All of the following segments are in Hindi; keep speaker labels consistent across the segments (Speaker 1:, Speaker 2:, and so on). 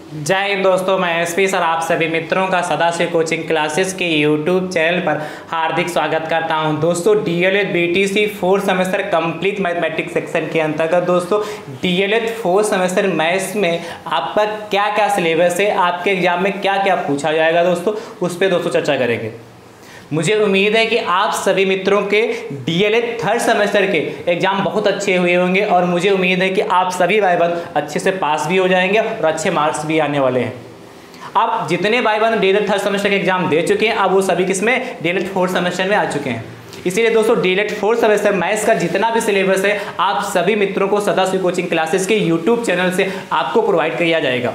Speaker 1: जय हिंद दोस्तों, मैं एसपी सर आप सभी मित्रों का सदाशिव कोचिंग क्लासेस के यूट्यूब चैनल पर हार्दिक स्वागत करता हूं। दोस्तों DElEd BTC 4 semester complete mathematics section के अंतर्गत दोस्तों डीएलएड 4 सेमेस्टर मैथ्स में आपका क्या क्या सिलेबस है, आपके एग्जाम में क्या क्या पूछा जाएगा दोस्तों, उस पर दोस्तों चर्चा करेंगे। मुझे उम्मीद है कि आप सभी मित्रों के डीएलएड 3rd सेमेस्टर के एग्जाम बहुत अच्छे हुए होंगे और मुझे उम्मीद है कि आप सभी भाई बंद अच्छे से पास भी हो जाएंगे और अच्छे मार्क्स भी आने वाले हैं। आप जितने भाई बंद डीएलएड 3rd सेमेस्टर के एग्जाम दे चुके हैं, अब वो सभी किसमें डीएलएड 4th सेमेस्टर में आ चुके हैं। इसीलिए दोस्तों डीएलएड 4th सेमेस्टर मैथ्स का जितना भी सिलेबस है आप सभी मित्रों को सदाशिव कोचिंग क्लासेस के यूट्यूब चैनल से आपको प्रोवाइड किया जाएगा।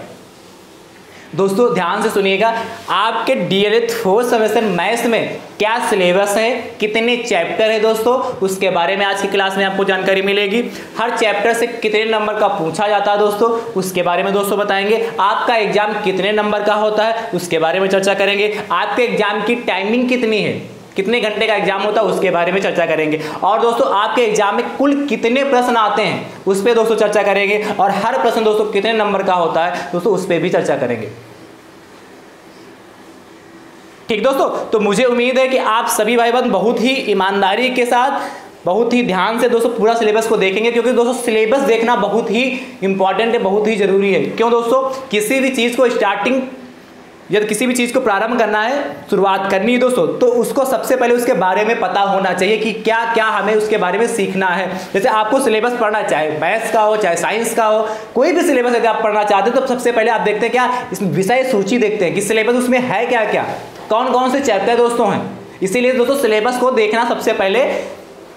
Speaker 1: दोस्तों ध्यान से सुनिएगा, आपके डीएलएड 4th सेमेस्टर मैथ्स में क्या सिलेबस है, कितने चैप्टर है दोस्तों, उसके बारे में आज की क्लास में आपको जानकारी मिलेगी। हर चैप्टर से कितने नंबर का पूछा जाता है दोस्तों, उसके बारे में दोस्तों बताएंगे। आपका एग्जाम कितने नंबर का होता है, उसके बारे में चर्चा करेंगे। आपके एग्जाम की टाइमिंग कितनी है, कितने घंटे का एग्जाम होता है, उसके बारे में चर्चा करेंगे। और दोस्तों आपके एग्जाम में कुल कितने प्रश्न आते हैं, उस पर दोस्तों चर्चा करेंगे। और हर प्रश्न दोस्तों कितने नंबर का होता है दोस्तों, उस पर भी चर्चा करेंगे। ठीक दोस्तों, तो मुझे उम्मीद है कि आप सभी भाई बंद बहुत ही ईमानदारी के साथ, बहुत ही ध्यान से दोस्तों पूरा सिलेबस को देखेंगे, क्योंकि दोस्तों सिलेबस देखना बहुत ही इंपॉर्टेंट है, बहुत ही जरूरी है। क्यों दोस्तों, किसी भी चीज़ को स्टार्टिंग, यदि किसी भी चीज़ को प्रारंभ करना है, शुरुआत करनी है दोस्तों, तो उसको सबसे पहले उसके बारे में पता होना चाहिए कि क्या क्या हमें उसके बारे में सीखना है। जैसे आपको सिलेबस पढ़ना, चाहे मैथ्स का हो चाहे साइंस का हो, कोई भी सिलेबस यदि आप पढ़ना चाहते हैं तो सबसे पहले आप देखते हैं क्या, इस विषय सूची देखते हैं कि सिलेबस उसमें है क्या क्या, कौन कौन से चैप्टर दोस्तों हैं। इसीलिए दोस्तों सिलेबस को देखना सबसे पहले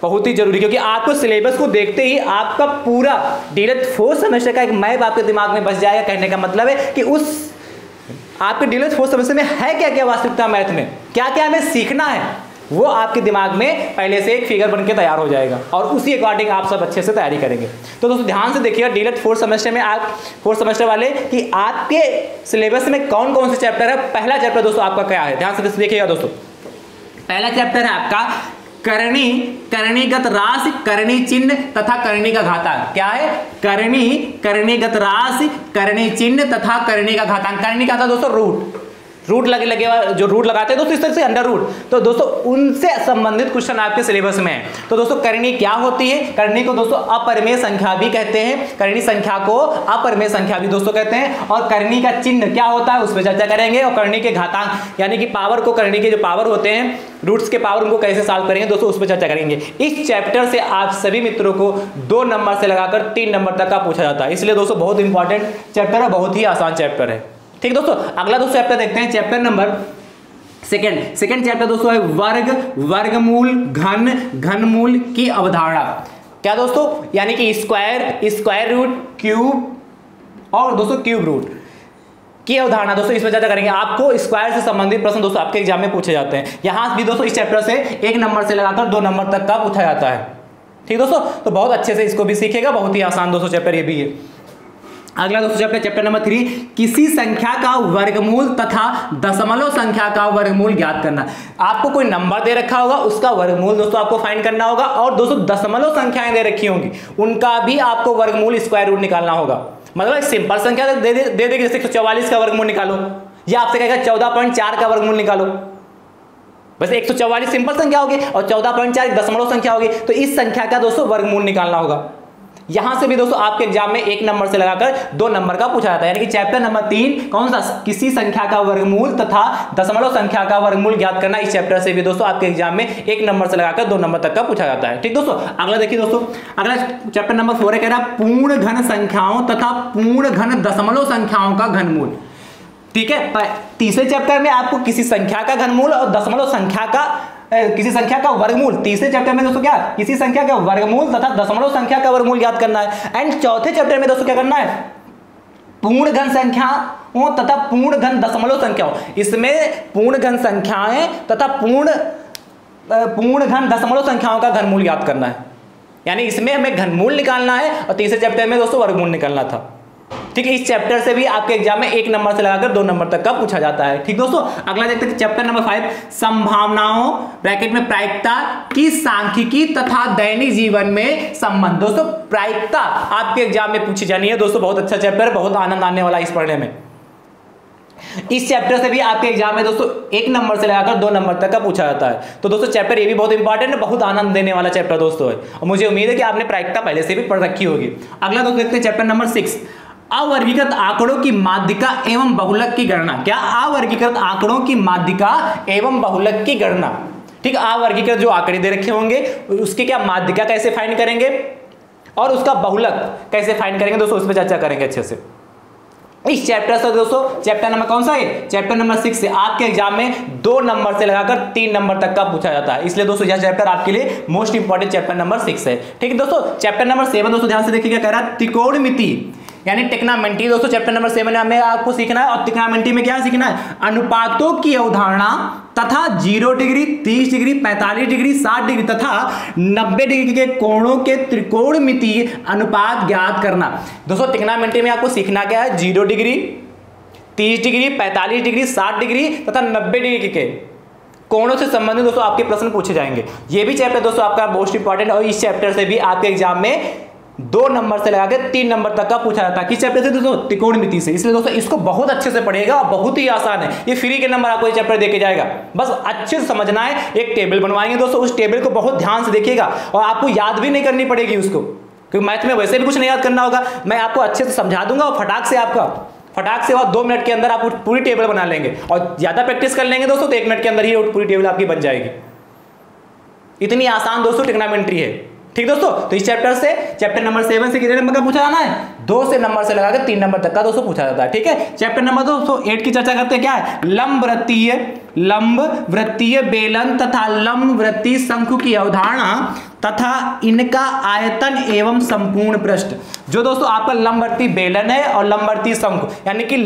Speaker 1: बहुत ही जरूरी, क्योंकि आपको सिलेबस को देखते ही आपका पूरा डीएलएड 4th सेमेस्टर का एक मैप आपके दिमाग में बस जाएगा। कहने का मतलब है कि उस आपके डीएलएड 4th सेमेस्टर में है क्या क्या वास्तविकता मैथ में, क्या क्या हमें सीखना है, वो आपके दिमाग में पहले से एक फिगर बन के तैयार हो जाएगा और उसी अकॉर्डिंग आप सब अच्छे से तैयारी करेंगे। तो दोस्तों ध्यान से देखिएगा डीएलएड 4th सेमेस्टर में आप 4th सेमेस्टर वाले कि आपके सिलेबस में कौन कौन से चैप्टर है। पहला चैप्टर दोस्तों आपका क्या है, ध्यान से देखिएगा दोस्तों। पहला चैप्टर है आपका करणी, करणीगत राशि, करणी चिन्ह तथा करणी का घातांक। क्या है, करणी, करणीगत राशि, करणी चिन्ह तथा करणी का घातांक। करणी का था दोस्तों रूट लगे जो रूट लगाते हैं दोस्तों इस तरह से अंडर रूट, तो दोस्तों उनसे संबंधित क्वेश्चन आपके सिलेबस में है। तो दोस्तों करणी क्या होती है, करणी को दोस्तों अपरिमेय संख्या भी कहते हैं, करणी संख्या को अपरिमेय संख्या भी दोस्तों कहते हैं। और करणी का चिन्ह क्या होता है उस पर चर्चा करेंगे। और करणी के घातांक यानी कि पावर को, करणी के जो पावर होते हैं, रूट्स के पावर, उनको कैसे सॉल्व करेंगे दोस्तों, उस पर चर्चा करेंगे। इस चैप्टर से आप सभी मित्रों को 2 नंबर से लगाकर 3 नंबर तक का पूछा जाता है, इसलिए दोस्तों बहुत इंपॉर्टेंट चैप्टर है, बहुत ही आसान चैप्टर है। ठीक दोस्तों, अगला दोस्तों चैप्टर देखते हैं, चैप्टर नंबर सेकंड चैप्टर दोस्तों है वर्ग, वर्गमूल, घन, घनमूल की अवधारणा। क्या दोस्तों, यानी कि स्क्वायर रूट, क्यूब और दोस्तों क्यूब रूट की अवधारणा दोस्तों, इस पर चर्चा करेंगे। आपको स्क्वायर से संबंधित प्रश्न दोस्तों आपके एग्जाम में पूछे जाते हैं। यहां भी दोस्तों इस चैप्टर से 1 नंबर से लगाकर 2 नंबर तक का पूछा जाता है। ठीक दोस्तों, तो बहुत अच्छे से इसको भी सीखेगा, बहुत ही आसान दोस्तों चैप्टर ये भी है। अगला दोस्तों चैप्टर नंबर 3, किसी संख्या का वर्गमूल तथा दशमलव संख्या का वर्गमूल ज्ञात करना। आपको कोई नंबर दे रखा होगा, उसका वर्गमूल दोस्तों आपको फाइंड करना होगा। और दोस्तों दशमलव संख्याएं दे रखी होंगी, उनका भी आपको वर्गमूल, स्क्वायर रूट निकालना होगा। मतलब सिंपल संख्या दे देगी, जैसे 144 का वर्गमूल निकालो, या आपसे कहेगा 14.4 का वर्गमूल निकालो। वैसे 144 सिंपल संख्या होगी और 14.4 दशमलव संख्या होगी, तो इस संख्या का दोस्तों वर्गमूल निकालना होगा। यहां से भी दोस्तों आपके एग्जाम में 1 नंबर से लगाकर 2 नंबर का पूछा जाता है। यानी कि चैप्टर नंबर 3 कौन सा, किसी संख्या का वर्गमूल तथा दशमलव संख्या का वर्गमूल ज्ञात करना। इस चैप्टर से भी दोस्तों आपके एग्जाम में 1 नंबर से लगाकर 2 नंबर तक का पूछा जाता है। ठीक दोस्तों, अगला देखिए दोस्तों, अगला चैप्टर नंबर 4 है, कह रहा पूर्ण घन संख्याओं तथा पूर्ण घन दशमलव संख्याओं का घनमूल। ठीक है, तीसरे चैप्टर में आपको किसी संख्या का घनमूल और दशमलव संख्या का, किसी संख्या का वर्गमूल, तीसरे चैप्टर में दोस्तों क्या, किसी संख्या का वर्गमूल तथा दशमलव संख्या का वर्गमूल ज्ञात करना है। एंड चौथे चैप्टर में दोस्तों क्या करना है, पूर्ण घन संख्याओं तथा पूर्ण घन दशमलव संख्याओं। इसमें पूर्ण घन संख्याएं तथा पूर्ण घन दशमलव संख्याओं का घनमूल ज्ञात करना है। यानी इसमें हमें घनमूल निकालना है और तीसरे चैप्टर में दोस्तों वर्गमूल निकालना था। ठीक है, इस चैप्टर से भी आपके एग्जाम में 1 नंबर से लगाकर 2 नंबर तक का पूछा जाता है। ठीक दोस्तों, अगला देखते हैं चैप्टर नंबर 5, संभावनाओं ब्रैकेट में प्रायिकता की सांख्यिकी तथा दैनिक जीवन में संबंध। दोस्तों प्रायिकता आपके एग्जाम में पूछी जानी है दोस्तों, बहुत अच्छा चैप्टर है, बहुत आनंद आने वाला है इस पढ़ने में। इस चैप्टर से भी आपके एग्जाम में दोस्तों 1 नंबर से लगाकर 2 नंबर तक का पूछा जाता है। तो दोस्तों चैप्टर ये भी बहुत इंपॉर्टेंट है, बहुत आनंद देने वाला चैप्टर दोस्तों है, और मुझे उम्मीद है कि आपने प्रायिकता पहले से भी पढ़ रखी होगी। अगला दोस्तों देखते हैं चैप्टर नंबर 6, अवर्गीकृत आंकड़ों की माध्यिका एवं बहुलक की गणना। क्या? अवर्गीकृत आंकड़ों की माध्यिका एवं बहुलक की गणना। ठीक, अवर्गीकृत जो आंकड़े दे रखे होंगे उसके क्या माध्यिका कैसे फाइंड करेंगे और उसका बहुलक कैसे फाइंड करेंगे दोस्तों, उस पर चर्चा करेंगे अच्छे से। इस चैप्टर से दोस्तों, चैप्टर नंबर कौन सा है? चैप्टर नंबर 6 से आपके एग्जाम में 2 नंबर से लगाकर 3 नंबर तक का पूछा जाता है, इसलिए दोस्तों यह चैप्टर आपके लिए मोस्ट इंपॉर्टेंट चैप्टर नंबर 6 है। ठीक है दोस्तों, चैप्टर नंबर 7 दोस्तों ध्यान से देखिएगा, कह रहा है त्रिकोणमिति यानी टेक्नामेंट्री। दोस्तों चैप्टर नंबर 7 में आपको सीखना है, और टेक्नामेंट्री में क्या सीखना है? अनुपातों की अवधारणा तथा 0 डिग्री, 30 डिग्री, 45 डिग्री, 60 डिग्री तथा 90 डिग्री के कोणों के त्रिकोणमितीय अनुपात ज्ञात करना। दोस्तों टेक्नामेंट्री में आपको सीखना क्या है? 0 डिग्री, 30 डिग्री, 45 डिग्री, 60 डिग्री तथा 90 डिग्री के कोणों से संबंधित दोस्तों आपके प्रश्न पूछे जाएंगे। ये भी चैप्टर दोस्तों आपका मोस्ट इंपॉर्टेंट, और इस चैप्टर से भी आपके एग्जाम में 2 नंबर से लगाकर 3 नंबर तक का पूछा जाता है। किस चैप्टर से दोस्तों? त्रिकोणमिति से। इसलिए दोस्तों इसको बहुत अच्छे से पढ़िएगा, बहुत ही आसान है, ये फ्री के नंबर आपको ये चैप्टर देके जाएगा, बस अच्छे से समझना है। एक टेबल बनवाएंगे दोस्तों, उस टेबल को बहुत ध्यान से देखिएगा, और आपको याद भी नहीं करनी पड़ेगी उसको, क्योंकि मैथ में वैसे भी कुछ नहीं याद करना होगा, मैं आपको अच्छे से समझा दूंगा, और फटाक से और 2 मिनट के अंदर आप पूरी टेबल बना लेंगे, और ज्यादा प्रैक्टिस कर लेंगे दोस्तों तो 1 मिनट के अंदर ही पूरी टेबल आपकी बन जाएगी। इतनी आसान दोस्तों टेक्नामेंट्री है। ठीक दोस्तों, तो इस चैप्टर से, चैप्टर नंबर 7 से कितने नंबर का पूछा जाना है? 2 से नंबर से लगाकर 3 नंबर तक का दोस्तों पूछा जाता है। ठीक है, चैप्टर नंबर दोस्तों 8 की चर्चा करते हैं। क्या है? लंब वृत्तीय बेलन तथा लंब वृत्तीय शंकु की अवधारणा तथा इनका आयतन एवं संपूर्ण पृष्ठ। जो दोस्तों आपका लंबवर्ती बेलन है और लंबवर्ती शंकु, यानी कि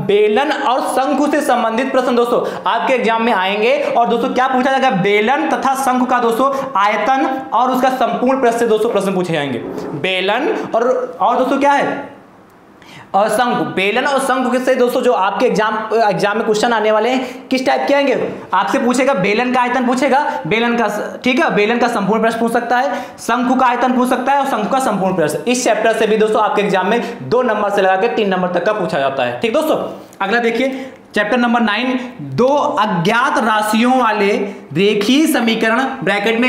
Speaker 1: बेलन और शंकु से संबंधित प्रश्न दोस्तों आपके एग्जाम में आएंगे। और दोस्तों क्या पूछा जाएगा? बेलन तथा शंकु का दोस्तों आयतन और उसका संपूर्ण पृष्ठ से दोस्तों प्रश्न पूछे जाएंगे। बेलन और दोस्तों क्या है? और शंकु, बेलन और शंकु से दोस्तों जो आपके एग्जाम में क्वेश्चन आने वाले हैं किस टाइप के आएंगे? आपसे पूछेगा बेलन का आयतन पूछेगा, बेलन का, ठीक है, बेलन का संपूर्ण प्रश्न पूछ सकता है, शंकु का आयतन पूछ सकता है, और शंकु का संपूर्ण प्रश्न। इस चैप्टर से भी दोस्तों आपके एग्जाम में 2 नंबर से लगाकर 3 नंबर तक का पूछा जाता है। ठीक दोस्तों, अगला देखिए चैप्टर नंबर 9, 2 अज्ञात राशियों वाले रेखीय समीकरण ब्रैकेट में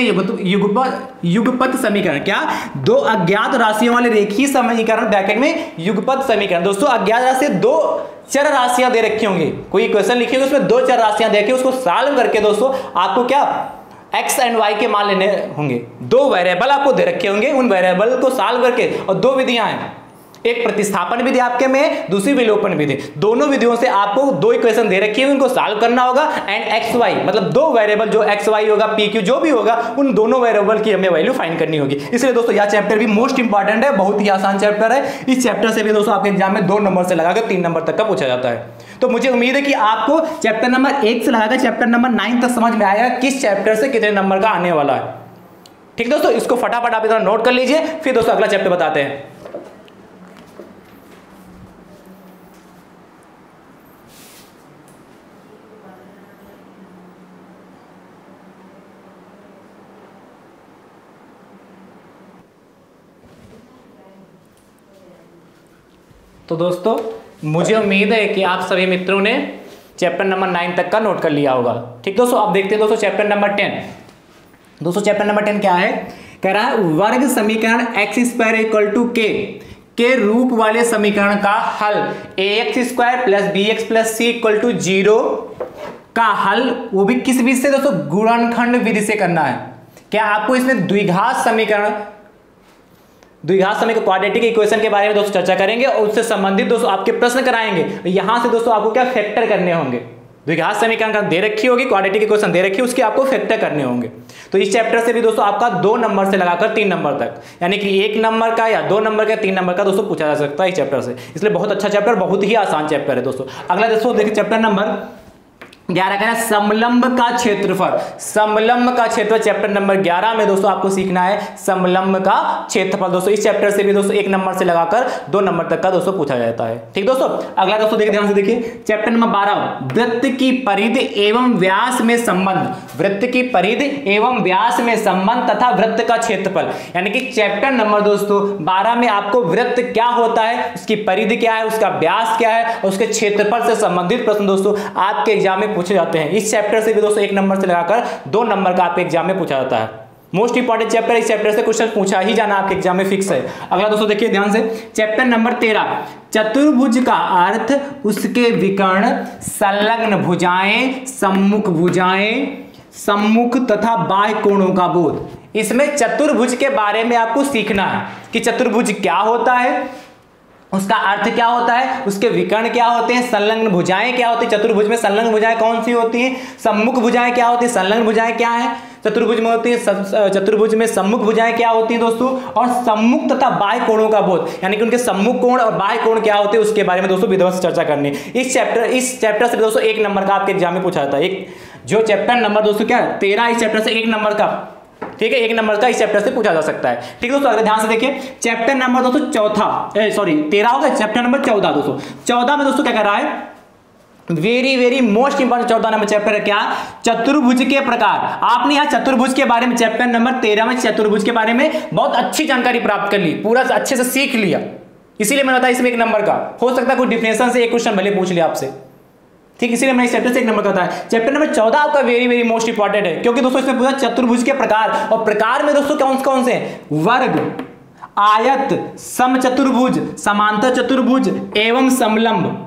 Speaker 1: युगपत समीकरण। क्या? 2 अज्ञात राशियों वाले रेखीय समीकरण ब्रैकेट में युगपत समीकरण। दोस्तों अज्ञात राशि 2 चर राशियां दे रखी होंगी, कोई क्वेश्चन लिखी होगी उसमें 2 चर राशियां दे के उसको सॉल्व करके दोस्तों आपको क्या x एंड y के मान लेने होंगे। 2 वेरिएबल आपको दे रखे होंगे, उन वेरिएबल को सॉल्व करके, और 2 विधियां हैं, एक प्रतिस्थापन विधि आपके में, दूसरी विलोपन विधि। दोनों विधियों से आपको 2 इक्वेशन दे रखी है, उनको सॉल्व करना होगा, एंड एक्स वाई मतलब 2 वेरिएबल जो एक्स वाई होगा, पी क्यू जो भी होगा, उन दोनों वेरिएबल की हमें वैल्यू फाइंड करनी होगी। इसलिए दोस्तों यह चैप्टर भी मोस्ट इंपॉर्टेंट है, बहुत ही आसान चैप्टर है। इस चैप्टर से भी दोस्तों आपके एग्जाम में 2 नंबर से लगाकर 3 नंबर तक का पूछा जाता है। तो मुझे उम्मीद है कि आपको चैप्टर नंबर 1 से लगाकर चैप्टर नंबर 9 तक समझ में आएगा किस चैप्टर से कितने नंबर का आने वाला है। ठीक दोस्तों, इसको फटाफट आप इधर नोट कर लीजिए, फिर दोस्तों अगला चैप्टर बताते हैं। तो दोस्तों मुझे उम्मीद है कि आप सभी मित्रों ने चैप्टर नंबर 9 तक का नोट कर लिया होगा। ठीक दोस्तों, अब देखते हैं दोस्तों चैप्टर नंबर 10। दोस्तों चैप्टर नंबर 10 क्या है? कह रहा है वर्ग समीकरण x² के रूप वाले समीकरण का हल ax² + bx + c = 0 का हल, वो भी किस विधि से दोस्तों? गुणनखंड विधि से करना है। क्या आपको इसमें द्विघात समीकरण क्वाड्रेटिक इक्वेशन के बारे में दोस्तों चर्चा करेंगे, और उससे संबंधित दोस्तों आपके प्रश्न कराएंगे। यहां से दोस्तों आपको क्या फैक्टर करने होंगे? द्विघात समीकरण का दे रखी होगी, क्वाड्रेटिक इक्वेशन दे रखी है, उसके आपको फैक्टर करने होंगे। तो इस चैप्टर से भी दोस्तों आपका 2 नंबर से लगाकर 3 नंबर तक, यानी कि 1 नंबर का या 2 नंबर का 3 नंबर का दोस्तों पूछा जा सकता है इस चैप्टर से। इसलिए बहुत अच्छा चैप्टर, बहुत ही आसान चैप्टर है दोस्तों। अगला दोस्तों देखिए चैप्टर नंबर 11 का है समलंब का क्षेत्रफल। समलंब का क्षेत्रफल चैप्टर नंबर 11 में दोस्तों आपको सीखना है समलंब का क्षेत्रफल। दोस्तों इस चैप्टर से भी दोस्तों 1 नंबर से लगाकर 2 नंबर तक का दोस्तों पूछा जाता है। ठीक दोस्तों, अगला दोस्तों देखिए, ध्यान से देखिए, चैप्टर नंबर 12 वृत्त की परिधि एवं व्यास में संबंध। वृत्त की परिधि एवं व्यास में संबंध तथा वृत्त का क्षेत्रफल, यानी कि चैप्टर नंबर दोस्तों 12 में आपको वृत्त क्या होता है, उसकी परिधि क्या है, उसका व्यास क्या है और उसके क्षेत्रफल से संबंधित प्रश्न दोस्तों आपके एग्जाम में पूछे जाते हैं। इस चैप्टर से भी दोस्तों 1 नंबर से लगाकर 2 नंबर का आपके एग्जाम में पूछा जाता है। मोस्ट इंपॉर्टेंट चैप्टर, इस चैप्टर से क्वेश्चन पूछा ही जाना आपके एग्जाम में फिक्स है। अगला दोस्तों देखिए ध्यान से, चैप्टर नंबर 13 चतुर्भुज का अर्थ उसके विकर्ण, संलग्न भुजाएं, सम्मुख भुजाएं, सम्मुख तथा बाह्य कोणों का बोध। इसमें चतुर्भुज के बारे में आपको सीखना है कि चतुर्भुज क्या होता है, उसका अर्थ क्या होता है, उसके विकर्ण क्या होते हैं, संलग्न भुजाएं क्या होती है, चतुर्भुज में संलग्न भुजाएं कौन सी होती हैं, सम्मुख भुजाएं क्या होती है, संलग्न भुजाएं क्या है चतुर्भुज में होती है, चतुर्भुज में सम्मुख भुजाएं क्या होती हैं दोस्तों, और सम्मुख तथा बाह्य कोणों का बोध, यानी कि उनके सम्मुख कोण और बाह्य कोण क्या होते हैं उसके बारे में दोस्तों विधिवत चर्चा करनी। इस चैप्टर से दोस्तों 1 नंबर का आपके एग्जाम में पूछा जाता है। एक जो चैप्टर नंबर दोस्तों क्या है 13, इस चैप्टर से 1 नंबर का, ठीक है, 1 नंबर का इस चैप्टर से पूछा जा सकता है। ठीक है दोस्तों, अगर ध्यान से देखिए, चैप्टर नंबर दोस्तों 13 होगा, चैप्टर नंबर 14 दोस्तों 14 में दोस्तों क्या कर रहा है, very most important 14 number chapter है क्या, चतुर्भुज के प्रकार। आपने यहाँ चतुर्भुज के बारे में चैप्टर नंबर 13 में चतुर्भुज के बारे में बहुत अच्छी जानकारी प्राप्त कर ली, पूरा अच्छे से सीख लिया, इसीलिए मैंने बताया इसमें 1 नंबर का हो सकता है कोई डिफिनेशन से एक क्वेश्चन भले पूछ लिया आपसे, ठीक, इसीलिए मैंने इस चैप्टर से 1 नंबर का बताया। चैप्टर नंबर 14 आपका वेरी मोस्ट इंपॉर्टेंट है, क्योंकि दोस्तों इसमें पूरा चतुर्भुज के प्रकार, और प्रकार में दोस्तों कौन से हैं, वर्ग, आयत, समचतुर्भुज, समांतर चतुर्भुज एवं समलंब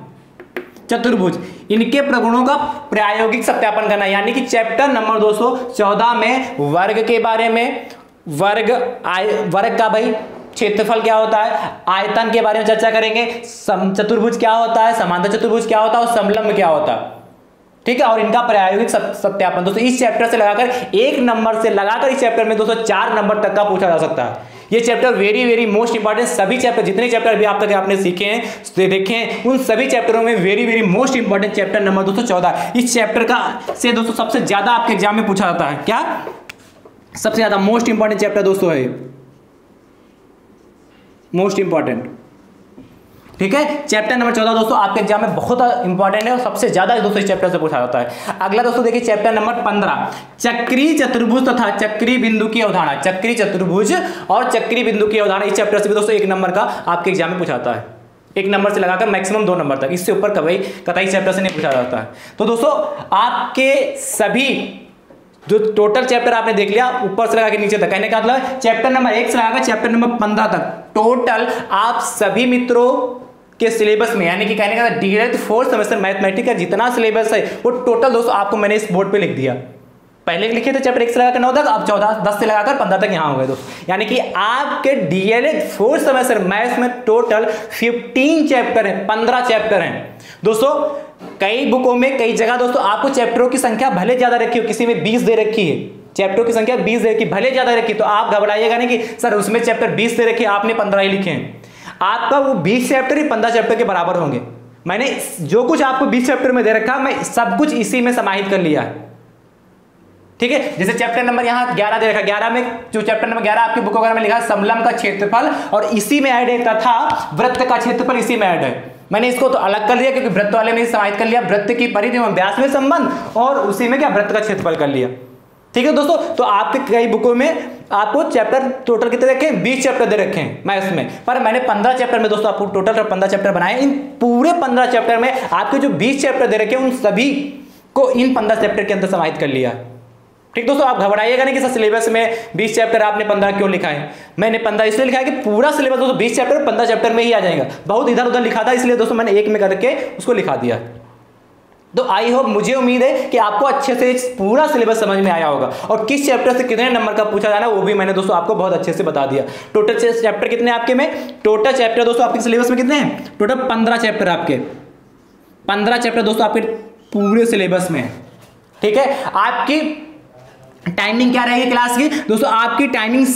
Speaker 1: चतुर्भुज, इनके प्रगुणों का प्रायोगिक सत्यापन करना। यानी कि चैप्टर नंबर 214 में वर्ग के बारे में, वर्ग का भाई क्षेत्रफल क्या होता है, आयतन के बारे में चर्चा करेंगे, चतुर्भुज क्या होता है, समांतर चतुर्भुज क्या होता है और समलंब क्या होता है, ठीक है, और इनका प्रायोगिक सत्यापन दोस्तों इस चैप्टर से लगाकर 1 नंबर से लगाकर इस चैप्टर में दोस्तों 4 नंबर तक का पूछा जा सकता है। ये चैप्टर वेरी मोस्ट इंपॉर्टेंट, सभी चैप्टर जितने चैप्टर भी आप तक आपने सीखे हैं देखे हैं, उन सभी चैप्टरों में very most important chapter number 214, इस चैप्टर का से दोस्तों सबसे ज्यादा आपके एग्जाम में पूछा जाता है। क्या सबसे ज्यादा मोस्ट इंपॉर्टेंट चैप्टर दोस्तों है, मोस्ट इंपॉर्टेंट, ठीक है, चैप्टर नंबर 14 दोस्तों आपके एग्जाम में बहुत इंपॉर्टेंट है और सबसे ज्यादा दोस्तों इस चैप्टर से पूछा जाता है। अगला दोस्तों देखिए चैप्टर नंबर 15 चक्रीय चतुर्भुज तथा चक्रीय बिंदु की अवधारणा। चक्रीय चतुर्भुज और चक्रीय बिंदु की अवधारणा इस चैप्टर से भी दोस्तों 1 नंबर का आपके एग्जाम में पूछा जाता है, 1 नंबर से लगाकर मैक्सिमम 2 नंबर तक, इससे ऊपर कतई चैप्टर से नहीं पूछा जाता है। तो दोस्तों आपके सभी जो टोटल चैप्टर आपने देख लिया ऊपर से लगा के नीचे तक, कहने का मतलब चैप्टर नंबर 1 से लगाकर चैप्टर नंबर 15 तक टोटल आप सभी मित्रों के सिलेबस में, यानी कि कहने का डीएलएड 4th सेमेस्टर मैथमेटिक्स का जितना सिलेबस है वो टोटल दोस्तों आपको मैंने इस बोर्ड पे लिख दिया। पहले लिखे थे चैप्टर 1 से लगाकर 9 तक, अब 10 से लगाकर 15 तक यहाँ हो गए दोस्तों, यानी कि आपके डीएलएड 4th सेमेस्टर मैथ्स में टोटल 15 चैप्टर है, 15 चैप्टर हैं दोस्तों। कई बुकों में कई जगह दोस्तों आपको चैप्टरों की संख्या भले ज्यादा रखी हो, किसी में 20 दे रखी है, चैप्टरों की संख्या 20 दे रखी, भले ज्यादा रखी, तो आप घबराइएगा नहीं कि सर उसमें चैप्टर 20 दे रखे आपने 15 ही लिखे हैं। आपका वो 20 चैप्टर ही 15 चैप्टर के बराबर होंगे। मैंने जो कुछ आपको 20 चैप्टर में दे रखा मैं सब कुछ इसी में समाहित कर लिया है, ठीक है। जैसे चैप्टर नंबर यहाँ 11 दे रखा, 11 में जो चैप्टर नंबर 11 आपकी बुक वगैरह में लिखा है समलंब का क्षेत्रफल, और इसी में ऐड है तथा वृत्त का क्षेत्रफल इसी में ऐड है। मैंने इसको तो अलग कर लिया क्योंकि वृत्त वाले में समाहित कर लिया, वृत्त की परिधि एवं व्यास में संबंध, और उसी में क्या वृत्त का क्षेत्रफल कर लिया, ठीक है दोस्तों। तो आपके कई बुकों में आपको चैप्टर टोटल कितने रखे हैं, 20 चैप्टर दे रखे हैं मैथ्स में, पर मैंने 15 चैप्टर में दोस्तों आपको टोटल 15 चैप्टर बनाए। इन पूरे 15 चैप्टर में आपके जो 20 चैप्टर दे रखे हैं उन सभी को इन 15 चैप्टर के अंदर समाहित कर लिया, ठीक दोस्तों। आप घबराइएगा नहीं कि सर सिलेबस में 20 चैप्टर आपने 15 क्यों लिखा है। मैंने 15 इसलिए लिखा है कि पूरा सिलेबस दोस्तों 20 चैप्टर 15 चैप्टर में ही आ जाएगा, बहुत इधर उधर लिखा था इसलिए दोस्तों मैंने एक में करके उसको लिखा दिया। तो आई होप, मुझे उम्मीद है कि आपको अच्छे से पूरा सिलेबस समझ में आया होगा, और किस चैप्टर से कितने नंबर का पूछा जाना वो भी मैंने दोस्तों आपको बहुत अच्छे से बता दिया। टोटल चैप्टर कितने आपके में, टोटल चैप्टर दोस्तों आपके सिलेबस में कितने हैं, टोटल 15 चैप्टर आपके, 15 चैप्टर दोस्तों आपके पूरे सिलेबस में, ठीक है। आपकी टाइमिंग क्या रहेगी क्लास की दोस्तों, आपकी टाइमिंग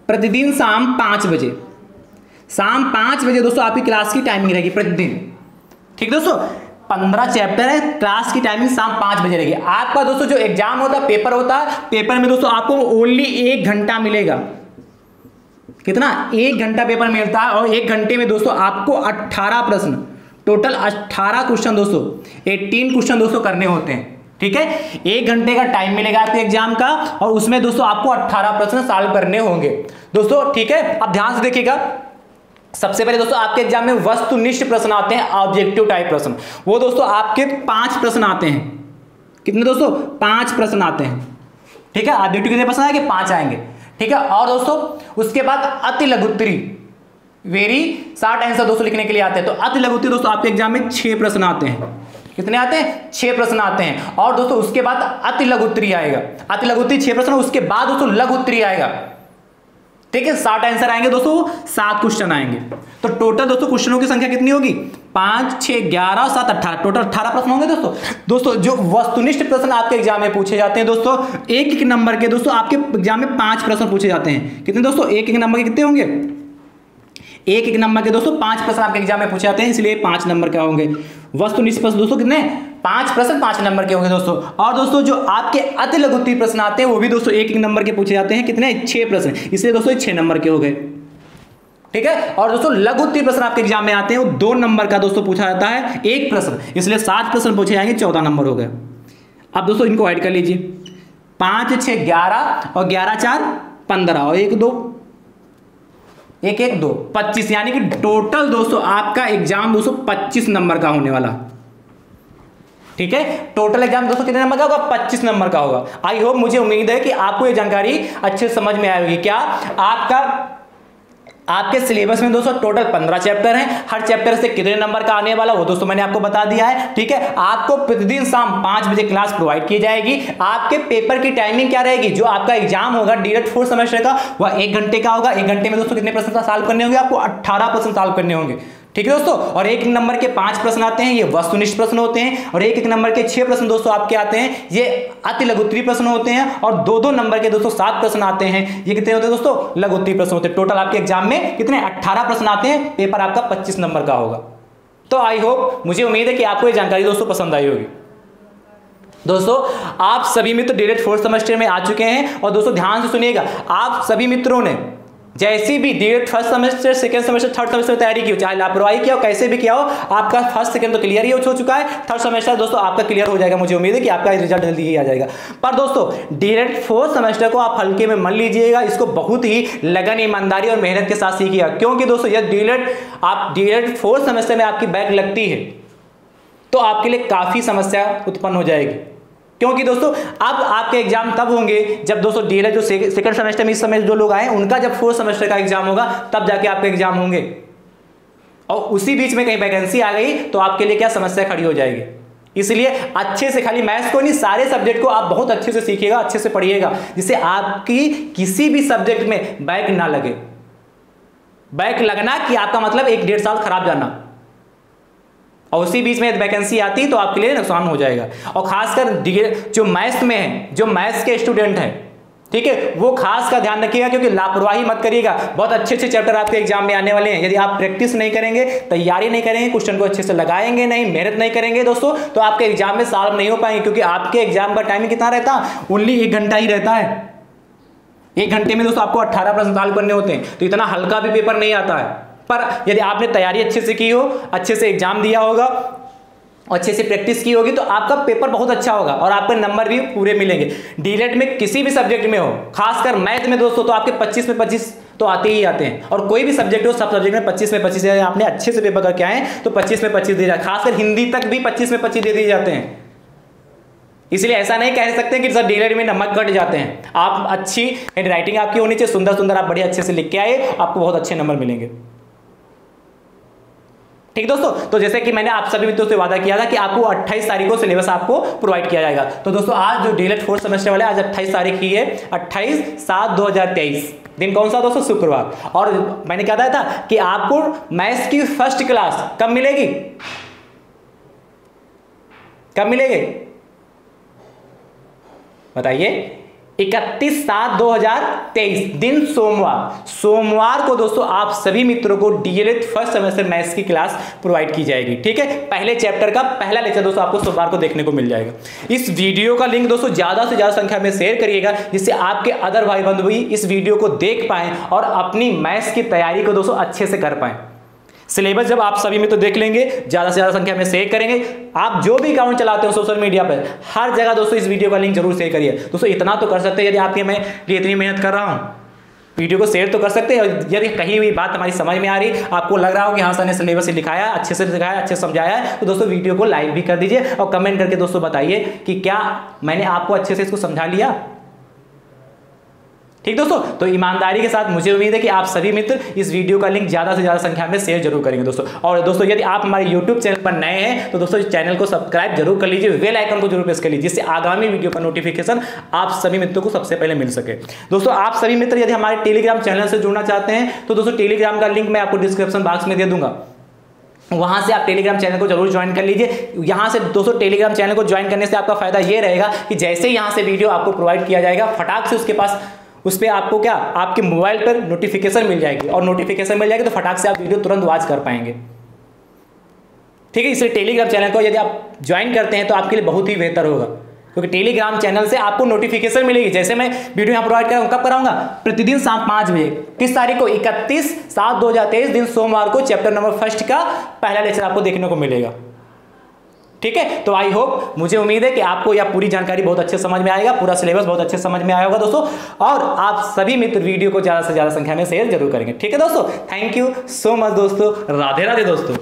Speaker 1: प्रतिदिन शाम 5 बजे, शाम 5 बजे दोस्तों आपकी क्लास की टाइमिंग रहेगी प्रतिदिन, ठीक दोस्तों, 15 चैप्टर है, क्लास की टाइमिंग शाम 5 बजे रहेगी। आपका दोस्तों जो एग्जाम होता है, पेपर होता है, पेपर में दोस्तों आपको ओनली 1 घंटा मिलेगा। कितना? 1 घंटा पेपर मिलता है और 1 घंटे में दोस्तों आपको 18 प्रश्न, टोटल 18 क्वेश्चन दोस्तों, 18 क्वेश्चन दोस्तों करने होते हैं। ठीक है, 1 घंटे का टाइम मिलेगा आपके एग्जाम का और उसमें दोस्तों आपको 18 प्रश्न सॉल्व करने होंगे दोस्तों। ठीक है, अब ध्यान से देखिएगा। सबसे पहले दोस्तों आपके एग्जाम में वस्तुनिष्ठ प्रश्न आते हैं, ऑब्जेक्टिव टाइप प्रश्न। वो दोस्तों आपके 5 प्रश्न आते हैं। कितने दोस्तों? 5 प्रश्न आते हैं। ठीक है, ऑब्जेक्टिव कितने प्रश्न आएंगे? 5 आएंगे। ठीक है, और दोस्तों उसके बाद अति लघुत्तरी, वेरी शॉर्ट आंसर दोस्तों लिखने के लिए आते हैं। तो अति लघुत्तरी दोस्तों आपके एग्जाम में 6 प्रश्न आते हैं। कितने आते हैं? 6 प्रश्न आते हैं। और दोस्तों उसके बाद अति लघुत्तरी आएगा। अति लघुत्तरी 6 प्रश्न, उसके बाद दोस्तों लघुत्तरी आएगा। ठीक है, 60 आंसर आएंगे दोस्तों, 7 क्वेश्चन आएंगे। तो टोटल दोस्तों क्वेश्चनों की संख्या कितनी होगी? 5, 6, 11, 7, 18, टोटल 18 प्रश्न होंगे दोस्तों। दोस्तों जो वस्तुनिष्ठ प्रश्न आपके एग्जाम में पूछे जाते हैं दोस्तों, एक नंबर के दोस्तों आपके एग्जाम में 5 प्रश्न पूछे जाते हैं। कितने दोस्तों? एक नंबर के कितने होंगे? एक नंबर के दोस्तों 5 प्रश्न आपके एग्जाम में पूछे जाते हैं, इसलिए 5 नंबर के होंगे। वस्तुनिष्ठ प्रश्न दोस्तों कितने? 5 प्रश्न 5 नंबर के होंगे दोस्तों। और दोस्तों जो आपके अति लघुत्तरी प्रश्न आते हैं वो भी दोस्तों 1 नंबर के पूछे जाते हैं। कितने? 6 प्रश्न, इसलिए दोस्तों 6 नंबर के हो गए। ठीक है, और दोस्तों लघुत्तरी प्रश्न आपके एग्जाम में आते हैं, वो 2 नंबर का दोस्तों पूछा जाता है 1 प्रश्न, इसलिए 7 प्रश्न पूछे जाएंगे, 14 नंबर हो गए। अब दोस्तों इनको ऐड कर लीजिए, 5, 6, 11 और 11, 4, 15 और 1, 2, 1, 1, 2, 25, यानी कि टोटल दोस्तों आपका एग्जाम दोस्तों 25 नंबर का होने वाला। ठीक है, टोटल एग्जाम दोस्तों कितने नंबर का होगा? 25 नंबर का होगा। आई होप, मुझे उम्मीद है कि आपको ये जानकारी अच्छे से समझ में आएगी। क्या आपके सिलेबस में दोस्तों टोटल 15 चैप्टर हैं, हर चैप्टर से कितने नंबर का आने वाला वो दोस्तों मैंने आपको बता दिया है। ठीक है, आपको प्रतिदिन शाम 5 बजे क्लास प्रोवाइड की जाएगी। आपके पेपर की टाइमिंग क्या रहेगी? जो आपका एग्जाम होगा डीएलएड 4 सेमेस्टर का, वह 1 घंटे का होगा। 1 घंटे में दोस्तों कितने प्रश्न सॉल्व करने होंगे? आपको 18 प्रश्न सॉल्व करने होंगे। ठीक है दोस्तों, और 1 नंबर के 5 प्रश्न आते हैं, ये वस्तुनिष्ठ प्रश्न होते हैं। और 1 नंबर के 6 प्रश्न दोस्तों आपके आते हैं, ये अति लघुत्तरी प्रश्न होते हैं। और 2 नंबर के दोस्तों 7 प्रश्न आते हैं, ये कितने होते हैं दोस्तों? लघुत्तरी प्रश्न होते हैं। टोटल आपके एग्जाम में कितने? 18 प्रश्न आते हैं, पेपर आपका 25 नंबर का होगा। तो आई होप, मुझे उम्मीद है कि आपको ये जानकारी दोस्तों पसंद आई होगी। दोस्तों आप सभी मित्र डीएलएड 4th सेमेस्टर में आ चुके हैं और दोस्तों ध्यान से सुनिएगा, आप सभी मित्रों ने जैसी भी DElEd 1st semester, 2nd semester, 3rd semester में तैयारी की हो, चाहे लापरवाही किया हो, कैसे भी किया हो, आपका 1st 2nd तो क्लियर ही हो चुका है। 3rd सेमेस्टर दोस्तों आपका क्लियर हो जाएगा। मुझे उम्मीद है कि आपका रिजल्ट जल्दी ही आ जाएगा। पर दोस्तों डीएलएड 4th सेमेस्टर को आप हल्के में मत लीजिएगा, इसको बहुत ही लगन, ईमानदारी और मेहनत के साथ सीखिएगा। क्योंकि दोस्तों यह डीएलएड 4th सेमेस्टर में आपकी बैक लगती है तो आपके लिए काफी समस्या उत्पन्न हो जाएगी। क्योंकि दोस्तों अब आपके एग्जाम तब होंगे जब दोस्तों डीएलएड जो 2nd सेमेस्टर में इस समय जो लोग आए उनका जब 4th सेमेस्टर का एग्जाम होगा, तब जाके आपके एग्जाम होंगे। और उसी बीच में कहीं वैकेंसी आ गई तो आपके लिए क्या समस्या खड़ी हो जाएगी। इसलिए अच्छे से, खाली मैथ्स को नहीं, सारे सब्जेक्ट को आप बहुत अच्छे से सीखिएगा, अच्छे से पढ़िएगा, जिससे आपकी किसी भी सब्जेक्ट में बैक ना लगे। बैक लगना कि आपका मतलब 1-1.5 साल खराब जाना, और उसी बीच में वैकेंसी आती तो आपके लिए नुकसान हो जाएगा। और खासकर जो मैथ्स में है, जो मैथ्स के स्टूडेंट हैं, ठीक है, वो खास का ध्यान रखिएगा, क्योंकि लापरवाही मत करिएगा। बहुत अच्छे अच्छे चैप्टर आपके एग्जाम में आने वाले हैं। यदि आप प्रैक्टिस नहीं करेंगे, तैयारी नहीं करेंगे, क्वेश्चन को अच्छे से लगाएंगे नहीं, मेहनत नहीं करेंगे दोस्तों, तो आपके एग्जाम में सॉल्व नहीं हो पाएंगे। क्योंकि आपके एग्जाम का टाइमिंग कितना रहता है? ओनली 1 घंटा ही रहता है। 1 घंटे में दोस्तों आपको 18 प्रश्न सॉल्व करने होते हैं, तो इतना हल्का भी पेपर नहीं आता है। पर यदि आपने तैयारी अच्छे से की हो, अच्छे से एग्जाम दिया होगा, अच्छे से प्रैक्टिस की होगी, तो आपका पेपर बहुत अच्छा होगा और आपके नंबर भी पूरे मिलेंगे। डीएलएड में किसी भी सब्जेक्ट में हो, खासकर मैथ में दोस्तों, तो आपके 25 में 25 तो आते ही आते हैं। और कोई भी सब्जेक्ट हो, सब सब्जेक्ट में 25 में 25 आपने अच्छे से पेपर करके आए तो 25 में 25 दिए जाते हैं। खासकर हिंदी तक भी 25 में 25 दे दिए जाते हैं। इसलिए ऐसा नहीं कह सकते कि सर डीएलएड में नंबर कट जाते हैं। आप अच्छी राइटिंग आपकी होनी चाहिए, सुंदर सुंदर आप बढ़िया अच्छे से लिख के आए, आपको बहुत अच्छे नंबर मिलेंगे। ठीक दोस्तों, तो जैसे कि मैंने आप सभी मित्रों से वादा किया था कि आपको 28 तारीख को सिलेबस आपको प्रोवाइड किया जाएगा। तो दोस्तों आज जो डीएलएड 4th सेमेस्टर वाले, आज 28 तारीख की है, 28/7/2023, दिन कौन सा दोस्तों? शुक्रवार। और मैंने क्या बताया था कि आपको मैथ्स की फर्स्ट क्लास कब मिलेगी? कब मिलेगी बताइए? 31/7/2023 दिन सोमवार को दोस्तों आप सभी मित्रों को डीएलएड फर्स्ट सेमेस्टर मैथ्स की क्लास प्रोवाइड की जाएगी। ठीक है, पहले चैप्टर का पहला लेक्चर दोस्तों आपको सोमवार को देखने को मिल जाएगा। इस वीडियो का लिंक दोस्तों ज्यादा से ज्यादा संख्या में शेयर करिएगा, जिससे आपके अदर भाई बंधु भी इस वीडियो को देख पाएं और अपनी मैथ्स की तैयारी को दोस्तों अच्छे से कर पाएं। सिलेबस जब आप सभी मित्र देख लेंगे, ज्यादा से ज्यादा संख्या में शेयर करेंगे। आप जो भी अकाउंट चलाते हो सोशल मीडिया पर, हर जगह दोस्तों इस वीडियो का लिंक जरूर शेयर करिए। दोस्तों इतना तो कर सकते हैं, यदि आपके मैं लिए इतनी मेहनत कर रहा हूं, वीडियो को शेयर तो कर सकते हैं। यदि कहीं भी बात हमारी समझ में आ रही, आपको लग रहा हो कि हाँ सर ने सिलेबस लिखाया, अच्छे से दिखाया, अच्छे से समझाया है, तो दोस्तों वीडियो को लाइक भी कर दीजिए और कमेंट करके दोस्तों बताइए कि क्या मैंने आपको अच्छे से इसको समझा लिया। ठीक दोस्तों, तो ईमानदारी के साथ मुझे उम्मीद है कि आप सभी मित्र इस वीडियो का लिंक ज्यादा से ज्यादा संख्या में शेयर जरूर करेंगे दोस्तों। और दोस्तों यदि आप हमारे YouTube चैनल पर नए हैं तो दोस्तों इस चैनल को सब्सक्राइब जरूर कर लीजिए, बेल आइकन को जरूर प्रेस कर लीजिए, जिससे आगामी वीडियो का नोटिफिकेशन आप सभी मित्रों को सबसे पहले मिल सके। दोस्तों आप सभी मित्र यदि हमारे टेलीग्राम चैनल से जुड़ना चाहते हैं तो दोस्तों टेलीग्राम का लिंक मैं आपको डिस्क्रिप्शन बॉक्स में दे दूंगा, वहां से आप टेलीग्राम चैनल को जरूर ज्वाइन कर लीजिए। यहां से दोस्तों टेलीग्राम चैनल को ज्वाइन करने से आपका फायदा ये रहेगा कि जैसे यहां से वीडियो आपको प्रोवाइड किया जाएगा, फटाक से उसके पास उस पर आपको क्या आपके मोबाइल पर नोटिफिकेशन मिल जाएगी, और नोटिफिकेशन मिल जाएगी तो फटाक से आप वीडियो तुरंत वॉच कर पाएंगे। ठीक है, इसलिए टेलीग्राम चैनल को यदि आप ज्वाइन करते हैं तो आपके लिए बहुत ही बेहतर होगा, क्योंकि टेलीग्राम चैनल से आपको नोटिफिकेशन मिलेगी। जैसे मैं वीडियो यहाँ प्रोवाइड कराऊंगा, कब कराऊंगा? प्रतिदिन शाम 5 बजे। किस तारीख को? 31/7/2023 दिन सोमवार को चैप्टर नंबर 1 का पहला लेक्चर आपको देखने को मिलेगा। ठीक है, तो आई होप, मुझे उम्मीद है कि आपको यह पूरी जानकारी बहुत अच्छे समझ में आएगा, पूरा सिलेबस बहुत अच्छे समझ में आया होगा दोस्तों, और आप सभी मित्र वीडियो को ज्यादा से ज्यादा संख्या में शेयर जरूर करेंगे। ठीक है दोस्तों, थैंक यू सो मच दोस्तों, राधे राधे दोस्तों।